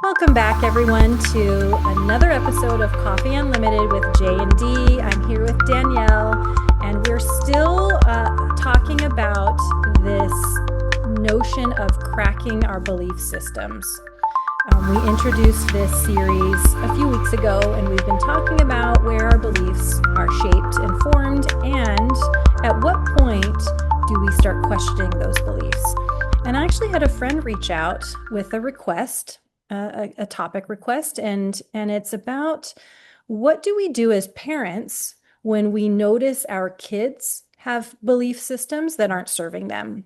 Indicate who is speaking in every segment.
Speaker 1: Welcome back, everyone, to another episode of Coffee Unlimited with J and D. I'm here with Danielle, and we're still talking about this notion of cracking our belief systems. We introduced this series a few weeks ago, and we've been talking about where our beliefs are shaped and formed, and at what point do we start questioning those beliefs. And I actually had a friend reach out with a request, a topic request, and it's about what do we do as parents when we notice our kids have belief systems that aren't serving them.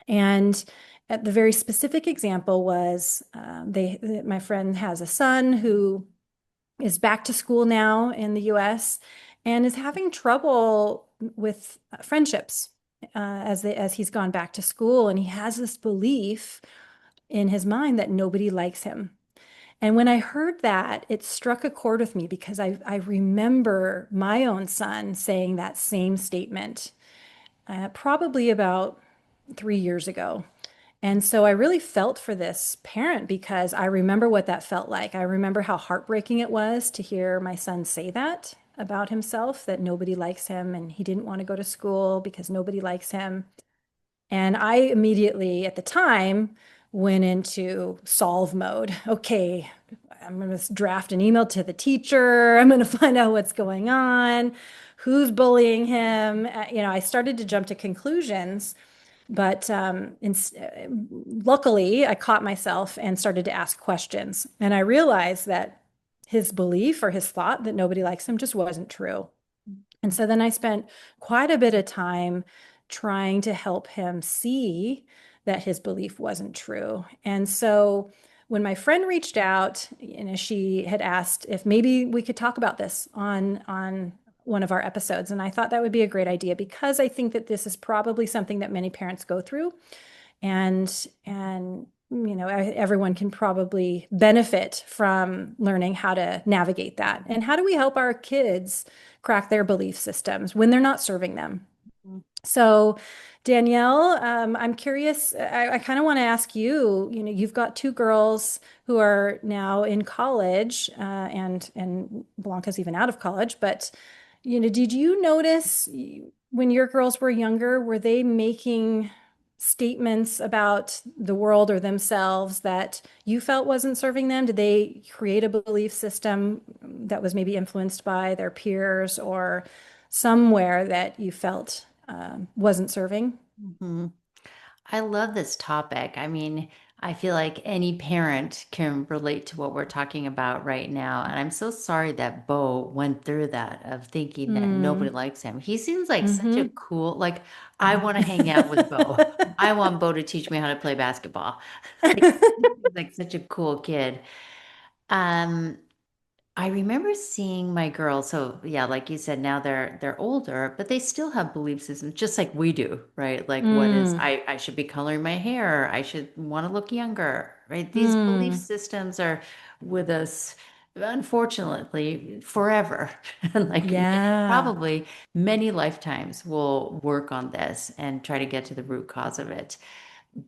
Speaker 1: And the very specific example was my friend has a son who is back to school now in the US and is having trouble with friendships as he's gone back to school. And he has this belief in his mind that nobody likes him. And when I heard that, it struck a chord with me because I remember my own son saying that same statement probably about 3 years ago. And so I really felt for this parent because I remember what that felt like. I remember how heartbreaking it was to hear my son say that about himself, that nobody likes him and he didn't want to go to school because nobody likes him. And I immediately, at the time, went into solve mode. Okay, I'm going to draft an email to the teacher. I'm going to find out what's going on, who's bullying him. I started to jump to conclusions, but luckily, I caught myself and started to ask questions. And I realized that his belief or his thought that nobody likes him just wasn't true. And so then I spent quite a bit of time trying to help him see that his belief wasn't true. And so when my friend reached out, she had asked if maybe we could talk about this on one of our episodes. And I thought that would be a great idea because I think that this is probably something that many parents go through. And everyone can probably benefit from learning how to navigate that. And how do we help our kids crack their belief systems when they're not serving them? So, Danielle, I'm curious. I kind of want to ask you. You've got two girls who are now in college, and Blanca's even out of college. But did you notice when your girls were younger, were they making statements about the world or themselves that you felt wasn't serving them? Did they create a belief system that was maybe influenced by their peers or somewhere that you felt wasn't serving?
Speaker 2: Mhm. I love this topic. I mean, I feel like any parent can relate to what we're talking about right now. And I'm so sorry that Bo went through that of thinking that nobody
Speaker 1: Mm.
Speaker 2: likes him. He seems like such a
Speaker 1: Hmm.
Speaker 2: cool, like, I want to hang out with Bo. I want Bo to teach me how to play basketball. Like, he seems like such a cool kid. Um, I remember seeing my girls, so yeah, like you said, now they're older, but they still have belief systems just like we do, right? Like what is
Speaker 1: Mm.
Speaker 2: I should be coloring my hair, I should want to look younger, right? These belief
Speaker 1: Mm.
Speaker 2: systems are with us unfortunately forever. Like
Speaker 1: Yeah.
Speaker 2: probably many lifetimes we'll work on this and try to get to the root cause of it.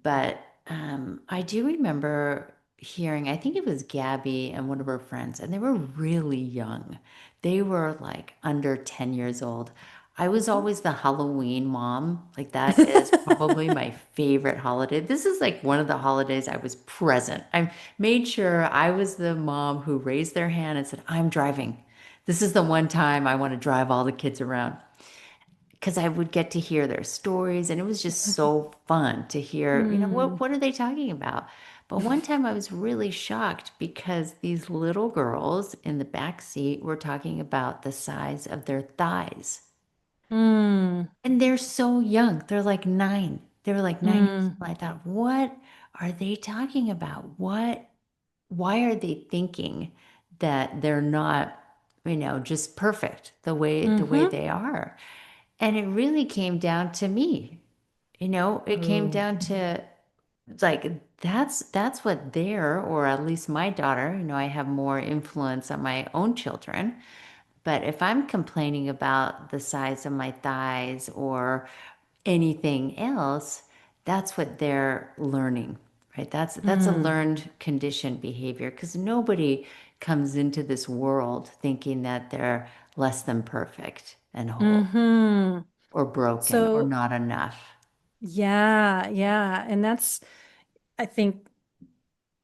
Speaker 2: But I do remember hearing, I think it was Gabby and one of her friends, and they were really young. They were like under 10 years old. I was
Speaker 1: Mhm.
Speaker 2: always the Halloween mom. Like, that is probably my favorite holiday. This is like one of the holidays I was present. I made sure I was the mom who raised their hand and said, I'm driving. This is the one time I want to drive all the kids around because I would get to hear their stories and it was just so fun to hear,
Speaker 1: Mm.
Speaker 2: what are they talking about? But one time I was really shocked because these little girls in the back seat were talking about the size of their thighs.
Speaker 1: Mm.
Speaker 2: And they're so young. They're like 9. They were like 9 years
Speaker 1: Mm.
Speaker 2: old. I thought, what are they talking about? Why are they thinking that they're not, just perfect the way
Speaker 1: Hmm.
Speaker 2: they are? And it really came down to me. It came
Speaker 1: Oh.
Speaker 2: down to like that's what they're, or at least my daughter, I have more influence on my own children. But if I'm complaining about the size of my thighs or anything else, that's what they're learning, right? That's a
Speaker 1: Mm.
Speaker 2: learned conditioned behavior because nobody comes into this world thinking that they're less than perfect and whole
Speaker 1: Hmm.
Speaker 2: or broken or
Speaker 1: So
Speaker 2: not enough.
Speaker 1: yeah, yeah. And that's, I think,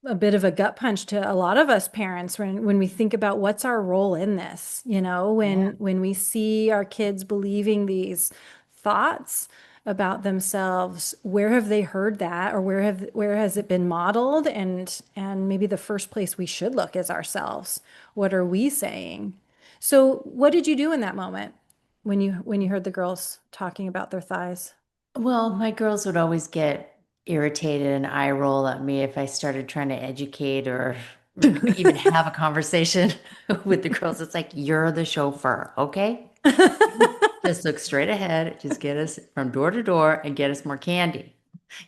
Speaker 1: a bit of a gut punch to a lot of us parents when we think about what's our role in this,
Speaker 2: Yeah.
Speaker 1: when we see our kids believing these thoughts about themselves, where have they heard that, or where has it been modeled? And maybe the first place we should look is ourselves. What are we saying? So what did you do in that moment when you heard the girls talking about their thighs?
Speaker 2: Well, my girls would always get irritated and eye roll at me if I started trying to educate or even have a conversation with the girls. It's like, you're the chauffeur, okay? Just look straight ahead, just get us from door to door and get us more candy,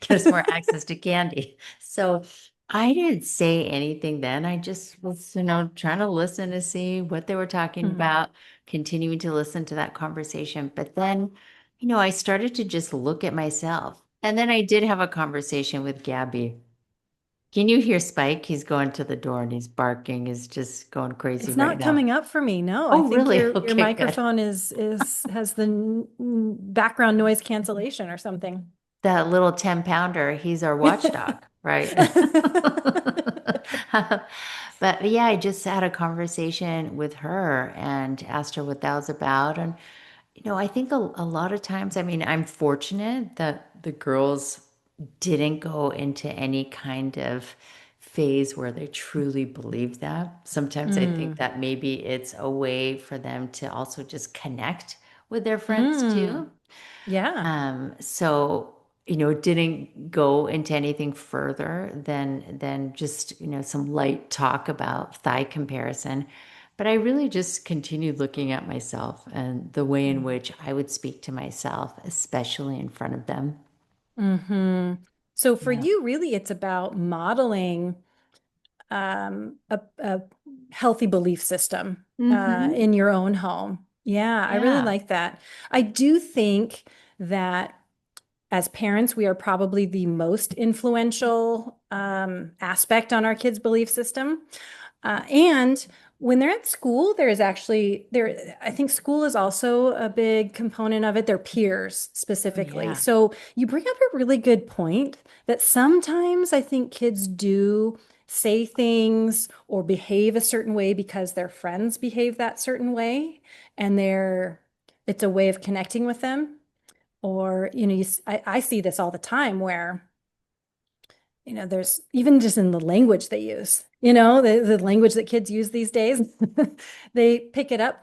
Speaker 2: get us more access to candy. So I didn't say anything then. I just was, trying to listen to see what they were talking
Speaker 1: Hmm.
Speaker 2: about, continuing to listen to that conversation. But then, I started to just look at myself. And then I did have a conversation with Gabby. Can you hear Spike? He's going to the door and he's barking, he's just going crazy
Speaker 1: It's
Speaker 2: right
Speaker 1: not
Speaker 2: now.
Speaker 1: coming up for me. No, I
Speaker 2: Oh,
Speaker 1: think
Speaker 2: really?
Speaker 1: your
Speaker 2: Okay, good.
Speaker 1: microphone is has the background noise cancellation or something.
Speaker 2: That little 10-pounder, he's our watchdog, right? But yeah, I just had a conversation with her and asked her what that was about. And, I think a lot of times, I mean, I'm fortunate that the girls didn't go into any kind of phase where they truly believe that. Sometimes I think
Speaker 1: Mm.
Speaker 2: that maybe it's a way for them to also just connect with their friends
Speaker 1: Mm.
Speaker 2: too.
Speaker 1: Yeah.
Speaker 2: So, it didn't go into anything further than just, some light talk about thigh comparison. But I really just continued looking at myself and the way in which I would speak to myself, especially in front of them.
Speaker 1: Mm-hmm. So for
Speaker 2: Yeah.
Speaker 1: you, really, it's about modeling a healthy belief system
Speaker 2: Mm-hmm.
Speaker 1: in your own home. Yeah, I really
Speaker 2: Yeah.
Speaker 1: like that. I do think that as parents, we are probably the most influential aspect on our kids' belief system. And when they're at school, there is actually there, I think school is also a big component of it, their peers
Speaker 2: Oh,
Speaker 1: specifically.
Speaker 2: yeah.
Speaker 1: So you bring up a really good point that sometimes I think kids do say things or behave a certain way because their friends behave that certain way, and it's a way of connecting with them. Or, I see this all the time where there's even just in the language they use, the language that kids use these days, they pick it up,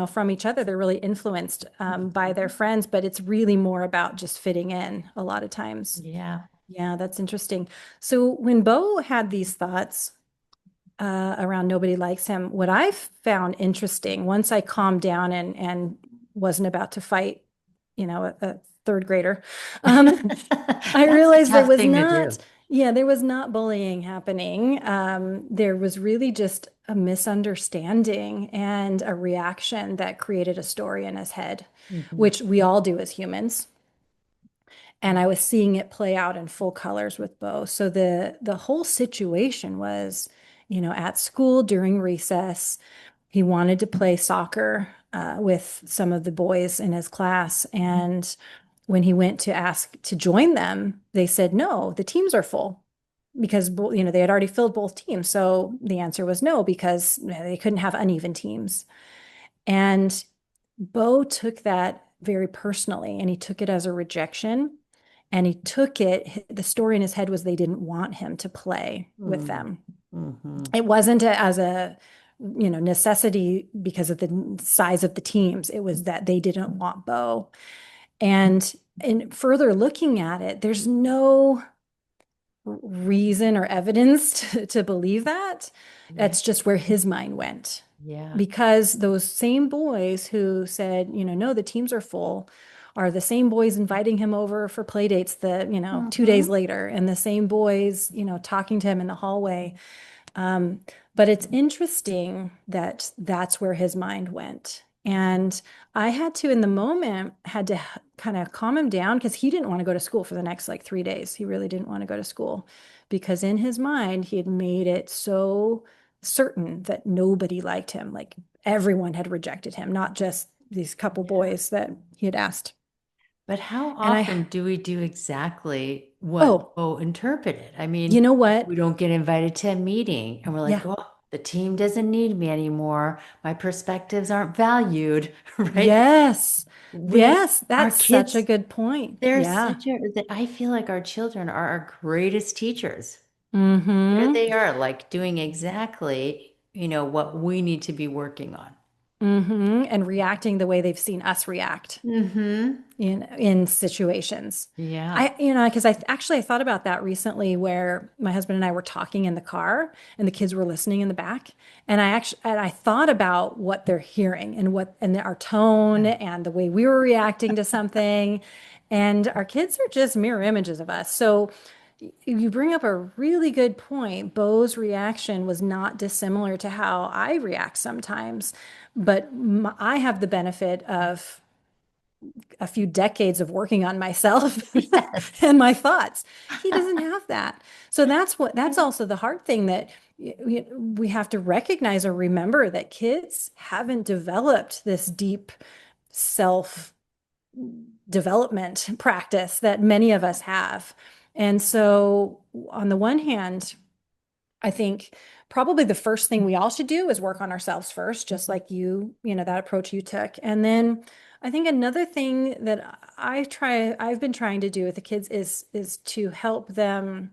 Speaker 1: from each other. They're really influenced by their
Speaker 2: Mhm.
Speaker 1: friends, but it's really more about just fitting in a lot of times.
Speaker 2: Yeah.
Speaker 1: Yeah, that's interesting. So when Bo had these thoughts around nobody likes him, what I found interesting once I calmed down and wasn't about to fight, a third grader, I
Speaker 2: That's a
Speaker 1: realized
Speaker 2: tough thing to do.
Speaker 1: there was not bullying happening. There was really just a misunderstanding and a reaction that created a story in his head,
Speaker 2: Mhm.
Speaker 1: which we all do as humans. And I was seeing it play out in full colors with Bo. So the whole situation was, at school during recess, he wanted to play soccer with some of the boys in his class, and when he went to ask to join them, they said, no, the teams are full because, they had already filled both teams. So the answer was no, because they couldn't have uneven teams. And Bo took that very personally and he took it as a rejection. And the story in his head was they didn't want him to play with
Speaker 2: Mm.
Speaker 1: them.
Speaker 2: Mhm.
Speaker 1: It wasn't as a, necessity because of the size of the teams. It was that they didn't want Bo. And in further looking at it, there's no reason or evidence to believe that.
Speaker 2: Yeah.
Speaker 1: That's just where his mind went.
Speaker 2: Yeah.
Speaker 1: Because those same boys who said, no, the teams are full, are the same boys inviting him over for play dates 2 days
Speaker 2: Mhm.
Speaker 1: later, and the same boys, talking to him in the hallway. Um, but it's interesting that that's where his mind went. And I had to, in the moment, had to kind of calm him down because he didn't want to go to school for the next like 3 days. He really didn't want to go to school because in his mind, he had made it so certain that nobody liked him. Like everyone had rejected him, not just these couple
Speaker 2: Yeah.
Speaker 1: boys that he had asked.
Speaker 2: But how
Speaker 1: And I,
Speaker 2: often do we do exactly what
Speaker 1: oh,
Speaker 2: Bo interpreted? I
Speaker 1: you
Speaker 2: mean,
Speaker 1: know what?
Speaker 2: we don't get invited to a meeting and we're like,
Speaker 1: Yeah.
Speaker 2: oh, the team doesn't need me anymore. My perspectives aren't valued, right?
Speaker 1: Yes. Yes.
Speaker 2: Our
Speaker 1: That's such a
Speaker 2: kids,
Speaker 1: good point.
Speaker 2: they're
Speaker 1: Yeah.
Speaker 2: such a, that I feel like our children are our greatest teachers. There
Speaker 1: Mm-hmm.
Speaker 2: they are, like doing exactly, what we need to be working on.
Speaker 1: Mm-hmm. And reacting the way they've seen us react
Speaker 2: Mm-hmm.
Speaker 1: in situations.
Speaker 2: Yeah.
Speaker 1: Because I thought about that recently where my husband and I were talking in the car and the kids were listening in the back. And I thought about what they're hearing and our tone
Speaker 2: Yeah.
Speaker 1: and the way we were reacting to something. And our kids are just mirror images of us. So you bring up a really good point. Bo's reaction was not dissimilar to how I react sometimes, but I have the benefit of a few decades of working on myself
Speaker 2: Yes.
Speaker 1: and my thoughts. He doesn't have that. So that's also the hard thing that we have to recognize or remember that kids haven't developed this deep self development practice that many of us have. And so on the one hand, I think probably the first thing we all should do is work on ourselves first, just like that approach you took. And then I think another thing that I've been trying to do with the kids is to help them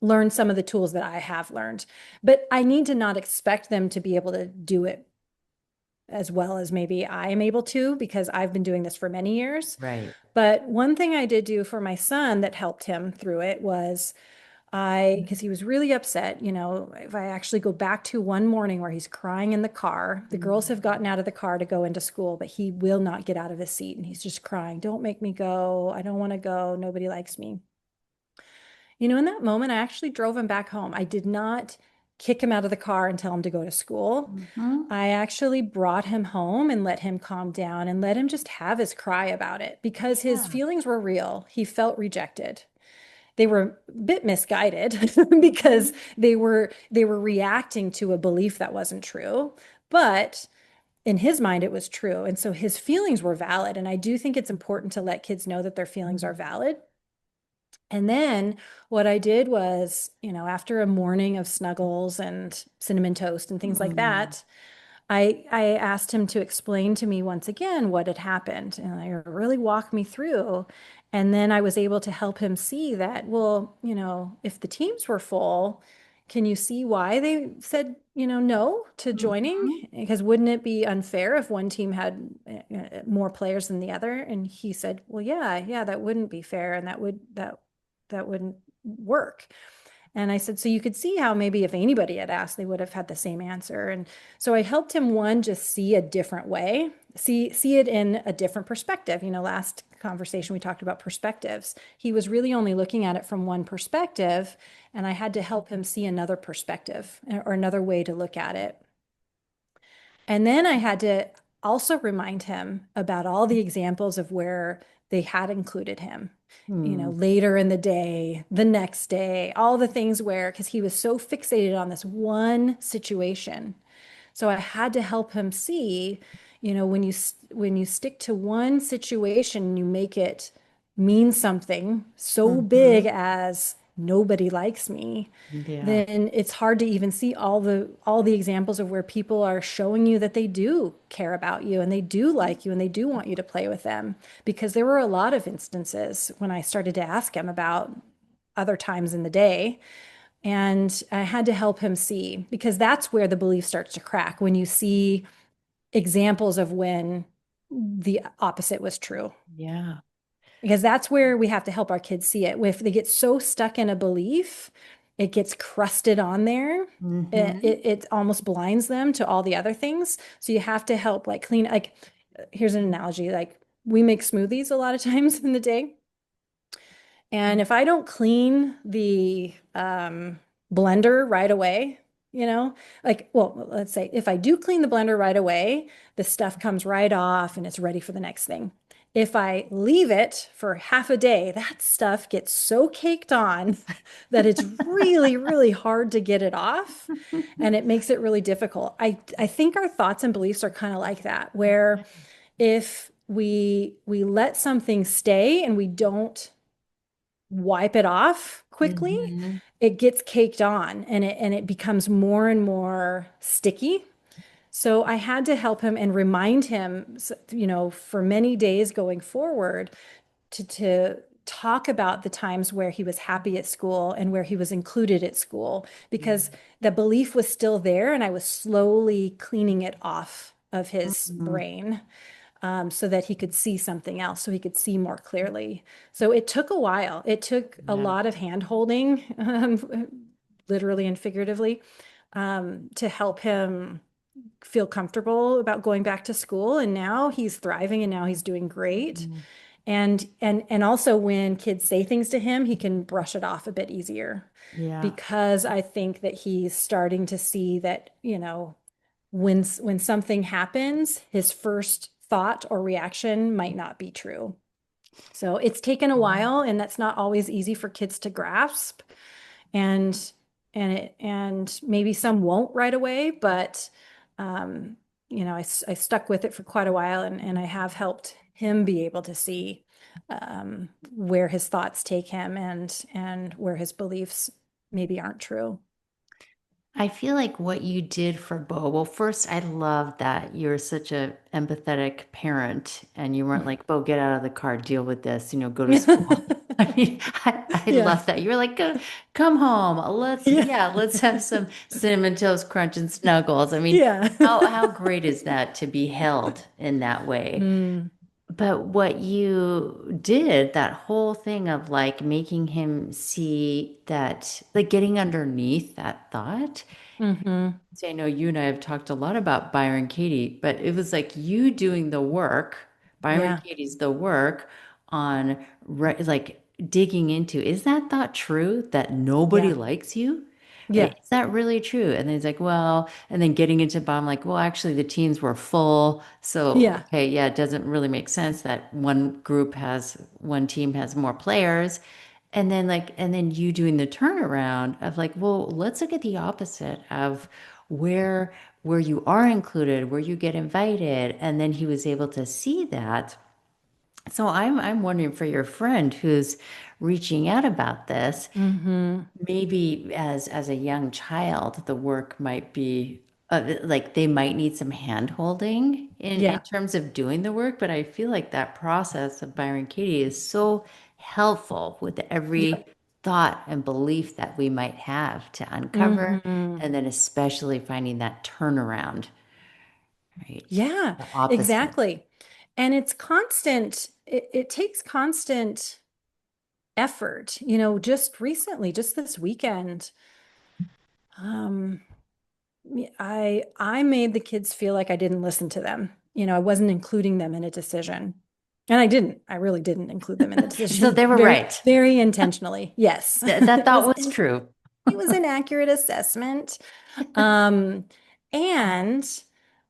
Speaker 1: learn some of the tools that I have learned. But I need to not expect them to be able to do it as well as maybe I am able to because I've been doing this for many years.
Speaker 2: Right.
Speaker 1: But one thing I did do for my son that helped him through it was because he was really upset, if I actually go back to one morning where he's crying in the car, the girls have gotten out of the car to go into school, but he will not get out of his seat and he's just crying, don't make me go. I don't want to go. Nobody likes me. In that moment, I actually drove him back home. I did not kick him out of the car and tell him to go to school.
Speaker 2: Mm-hmm.
Speaker 1: I actually brought him home and let him calm down and let him just have his cry about it because his
Speaker 2: Yeah.
Speaker 1: feelings were real. He felt rejected. They were a bit misguided because
Speaker 2: Mhm.
Speaker 1: they were reacting to a belief that wasn't true, but in his mind it was true. And so his feelings were valid. And I do think it's important to let kids know that their feelings are valid. And then what I did was, after a morning of snuggles and cinnamon toast and things like
Speaker 2: Mm.
Speaker 1: that, I asked him to explain to me once again what had happened and I really walked me through. And then I was able to help him see that, well, if the teams were full, can you see why they said, no to joining?
Speaker 2: Mhm.
Speaker 1: Because wouldn't it be unfair if one team had more players than the other? And he said, well, yeah, that wouldn't be fair and that wouldn't work. And I said, so you could see how maybe if anybody had asked, they would have had the same answer. And so I helped him one just see a different way, see it in a different perspective. Last conversation we talked about perspectives. He was really only looking at it from one perspective, and I had to help him see another perspective or another way to look at it. And then I had to also remind him about all the examples of where they had included him,
Speaker 2: Hmm.
Speaker 1: later in the day, the next day, all the things where, because he was so fixated on this one situation. So I had to help him see, when you stick to one situation, you make it mean something so big
Speaker 2: Mhm.
Speaker 1: as nobody likes me,
Speaker 2: Yeah.
Speaker 1: then it's hard to even see all the examples of where people are showing you that they do care about you and they do like you and they do want you to play with them. Because there were a lot of instances when I started to ask him about other times in the day. And I had to help him see because that's where the belief starts to crack when you see examples of when the opposite was true.
Speaker 2: Yeah.
Speaker 1: Because that's where we have to help our kids see it. If they get so stuck in a belief, it gets crusted on there. It,
Speaker 2: Mhm.
Speaker 1: it almost blinds them to all the other things. So you have to help like clean, like, here's an analogy, like we make smoothies a lot of times in the day. And if I don't clean the blender right away, you know? Like, well, let's say if I do clean the blender right away, the stuff comes right off and it's ready for the next thing. If I leave it for half a day, that stuff gets so caked on that it's really, really hard to get it off, and it makes it really difficult. I think our thoughts and beliefs are kind of like that, where if we let something stay and we don't wipe it off quickly,
Speaker 2: Hmm.
Speaker 1: it gets caked on and it becomes more and more sticky. So I had to help him and remind him, for many days going forward to talk about the times where he was happy at school and where he was included at school,
Speaker 2: Yeah.
Speaker 1: because the belief was still there and I was slowly cleaning it off of his
Speaker 2: Mhm.
Speaker 1: brain, so that he could see something else, so he could see more clearly. So it took a while. It took a
Speaker 2: Yeah.
Speaker 1: lot of hand holding, literally and figuratively, to help him feel comfortable about going back to school. And now he's thriving and now he's doing great.
Speaker 2: Mhm.
Speaker 1: And also when kids say things to him, he can brush it off a bit easier,
Speaker 2: Yeah.
Speaker 1: because I think that he's starting to see that, when something happens, his first thought or reaction might not be true. So it's taken a
Speaker 2: Yeah.
Speaker 1: while, and that's not always easy for kids to grasp. And and maybe some won't right away, but um, I stuck with it for quite a while, and I have helped him be able to see where his thoughts take him and where his beliefs maybe aren't true.
Speaker 2: I feel like what you did for Bo, well, first, I love that you're such a empathetic parent and you weren't like, Bo, get out of the car, deal with this, go to school. I mean, I
Speaker 1: Yeah.
Speaker 2: love that. You're like, come home.
Speaker 1: Yeah.
Speaker 2: Let's have some cinnamon toast crunch and snuggles. I mean,
Speaker 1: Yeah.
Speaker 2: how great is that to be held in that way?
Speaker 1: Mm,
Speaker 2: But what you did, that whole thing of like making him see that, like getting underneath that thought.
Speaker 1: hmm.
Speaker 2: See, I know you and I have talked a lot about Byron Katie, but it was like you doing the work. Byron
Speaker 1: Yeah.
Speaker 2: Katie's the work on like digging into, is that thought true that nobody
Speaker 1: Yeah.
Speaker 2: likes you?
Speaker 1: Yeah.
Speaker 2: Is that really true? And then he's like, well, and then getting into bottom, like, well, actually the teams were full. So,
Speaker 1: Yeah.
Speaker 2: okay, yeah, it doesn't really make sense that one team has more players. And then you doing the turnaround of like, well, let's look at the opposite of where where you are included, where you get invited. And then he was able to see that. So I'm wondering for your friend who's reaching out about this,
Speaker 1: Hmm.
Speaker 2: maybe as a young child, the work might be like they might need some hand holding in
Speaker 1: Yeah.
Speaker 2: terms of doing the work, but I feel like that process of Byron Katie is so helpful with every
Speaker 1: Yep.
Speaker 2: thought and belief that we might have to uncover,
Speaker 1: Hmm.
Speaker 2: and then especially finding that turnaround, right?
Speaker 1: Yeah,
Speaker 2: The opposite.
Speaker 1: exactly. And it's constant, it takes constant effort. Just recently, just this weekend, um, I made the kids feel like I didn't listen to them. I wasn't including them in a decision. And I didn't. I really didn't include them in the
Speaker 2: So
Speaker 1: decision
Speaker 2: they were
Speaker 1: very,
Speaker 2: right.
Speaker 1: very intentionally. Yes.
Speaker 2: That thought was true.
Speaker 1: It was an accurate assessment. Um, and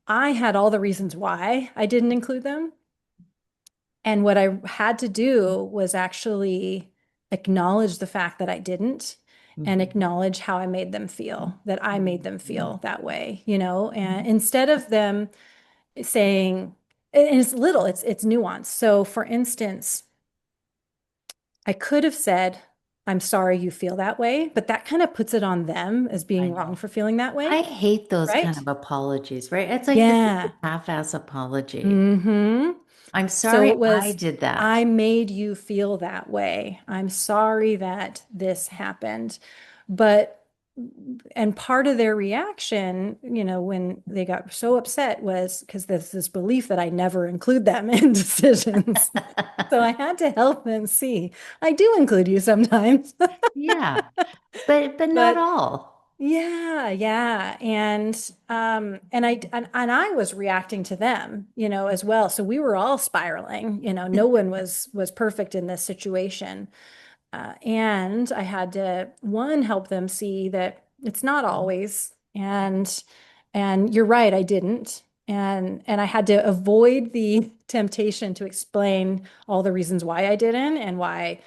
Speaker 1: I had all the reasons why I didn't include them. And what I had to do was actually acknowledge the fact that I didn't, and
Speaker 2: Mhm.
Speaker 1: acknowledge how I made them feel, that I made them
Speaker 2: Mhm.
Speaker 1: feel that way, and instead of them saying, and it's little, it's nuance. So for instance, I could have said, I'm sorry you feel that way, but that kind of puts it on them as
Speaker 2: I
Speaker 1: being wrong
Speaker 2: know.
Speaker 1: for feeling that
Speaker 2: I
Speaker 1: way,
Speaker 2: hate those kind
Speaker 1: right?
Speaker 2: of apologies, right? It's like this is
Speaker 1: Yeah.
Speaker 2: a half-ass apology.
Speaker 1: Hmm.
Speaker 2: I'm
Speaker 1: So
Speaker 2: sorry
Speaker 1: it
Speaker 2: I
Speaker 1: was,
Speaker 2: did that.
Speaker 1: I made you feel that way. I'm sorry that this happened. But, and part of their reaction, when they got so upset, was because there's this belief that I never include them in decisions. So I had to help them see I do include you sometimes.
Speaker 2: Yeah, but not
Speaker 1: But
Speaker 2: all.
Speaker 1: yeah, yeah. And I was reacting to them, as well. So we were all spiraling, no one was perfect in this situation. And I had to, one, help them see that it's not always And you're right, I didn't. And I had to avoid the temptation to explain all the reasons why I didn't and why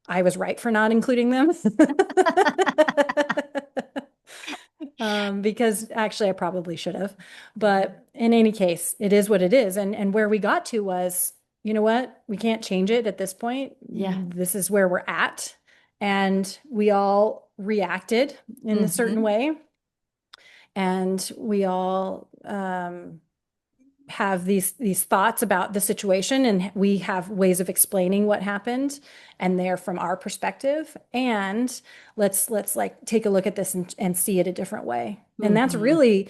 Speaker 1: I was right for not including them. Because actually I probably should have. But in any case, it is what it is. And where we got to was, you know what? We can't change it at this point.
Speaker 2: Yeah.
Speaker 1: This is where we're at. And we all reacted in a certain
Speaker 2: Hmm.
Speaker 1: way. And we all have these thoughts about the situation, and we have ways of explaining what happened, and they're from our perspective. And let's like take a look at this and see it a different way. And that's
Speaker 2: Hmm.
Speaker 1: really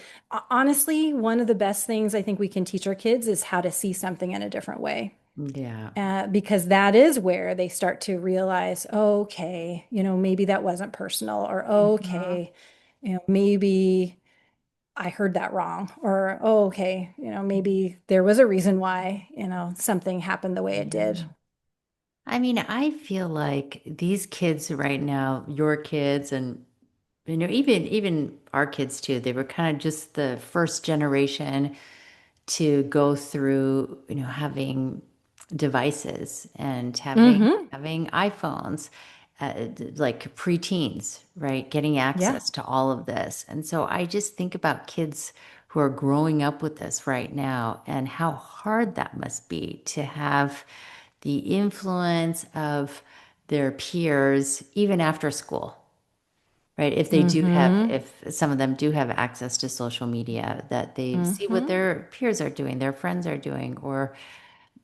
Speaker 1: honestly one of the best things I think we can teach our kids is how to see something in a different way.
Speaker 2: Yeah.
Speaker 1: Because that is where they start to realize, oh, okay, maybe that wasn't personal, or oh,
Speaker 2: Hmm.
Speaker 1: okay, maybe I heard that wrong, or oh, okay, maybe there was a reason why, something happened the way it did.
Speaker 2: Yeah. I mean, I feel like these kids right now, your kids and even our kids too, they were kind of just the first generation to go through, having devices and
Speaker 1: Mm-hmm.
Speaker 2: having iPhones, like preteens, right? Getting
Speaker 1: Yeah.
Speaker 2: access to all of this. And so I just think about kids who are growing up with this right now and how hard that must be to have the influence of their peers even after school, right? If they do have,
Speaker 1: Mm-hmm.
Speaker 2: if some of them do have access to social media, that they see what
Speaker 1: Mm-hmm.
Speaker 2: their peers are doing, their friends are doing, or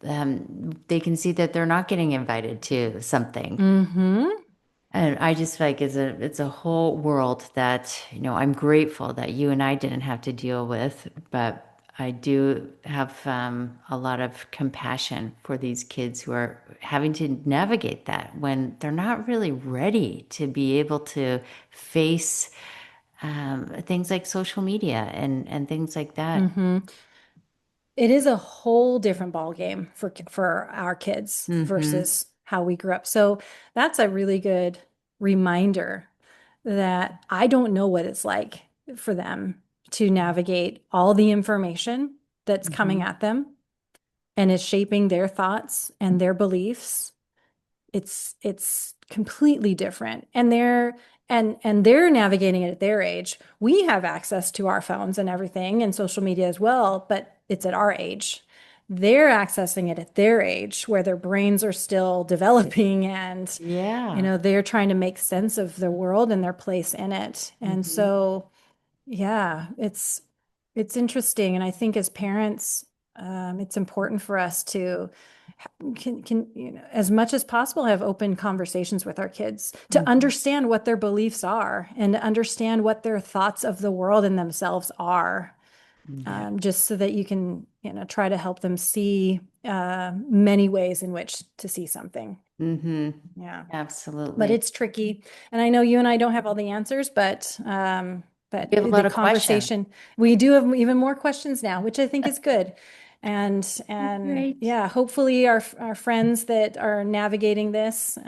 Speaker 2: they can see that they're not getting invited to something.
Speaker 1: Mm-hmm.
Speaker 2: And I just feel like it's a whole world that, I'm grateful that you and I didn't have to deal with, but I do have a lot of compassion for these kids who are having to navigate that when they're not really ready to be able to face things like social media and things like that.
Speaker 1: Mm-hmm. It is a whole different ball game for our kids
Speaker 2: Mm-hmm.
Speaker 1: versus how we grew up. So that's a really good reminder that I don't know what it's like for them to navigate all the information that's coming
Speaker 2: Mm-hmm.
Speaker 1: at them and is shaping their thoughts and their beliefs. It's completely different. And they're navigating it at their age. We have access to our phones and everything and social media as well, but it's at our age. They're accessing it at their age where their brains are still developing, and
Speaker 2: Yeah.
Speaker 1: they're trying to make sense of the world and their place in it. And
Speaker 2: Mm-hmm.
Speaker 1: so yeah, it's interesting. And I think as parents, it's important for us to can as much as possible have open conversations with our kids to
Speaker 2: Mm-hmm.
Speaker 1: understand what their beliefs are and to understand what their thoughts of the world and themselves are,
Speaker 2: Yeah.
Speaker 1: just so that you can try to help them see many ways in which to see something.
Speaker 2: Mm-hmm.
Speaker 1: Yeah, but
Speaker 2: Absolutely.
Speaker 1: it's tricky, and I know you and I don't have all the answers, but
Speaker 2: We have a
Speaker 1: the
Speaker 2: lot of questions.
Speaker 1: conversation, we do have even more questions now, which I think is good. And
Speaker 2: Great.
Speaker 1: yeah, hopefully our friends that are navigating this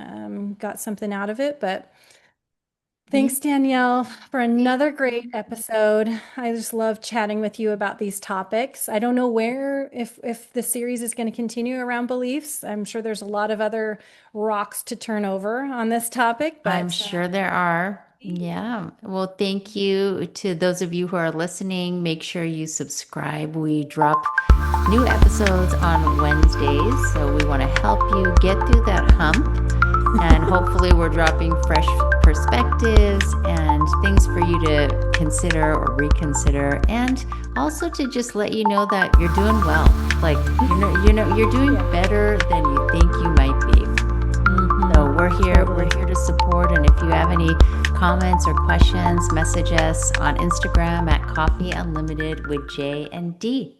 Speaker 1: got something out of it. But
Speaker 2: Yeah.
Speaker 1: thanks, Danielle, for
Speaker 2: Thank
Speaker 1: another great
Speaker 2: you.
Speaker 1: episode. I just love chatting with you about these topics. I don't know where if the series is going to continue around beliefs. I'm sure there's a lot of other rocks to turn over on this topic,
Speaker 2: I'm
Speaker 1: but
Speaker 2: sure there are. Yeah. Well, thank you to those of you who are listening. Make sure you subscribe. We drop new episodes on Wednesdays, so we want to help you get through that hump. And hopefully, we're dropping fresh perspectives and things for you to consider or reconsider, and also to just let you know that you're doing well. Like you're doing
Speaker 1: yeah.
Speaker 2: better than you think you might be. So we're here. We're
Speaker 1: Totally.
Speaker 2: here to support. And if you have any comments or questions, message us on Instagram at Coffee Unlimited with J and D.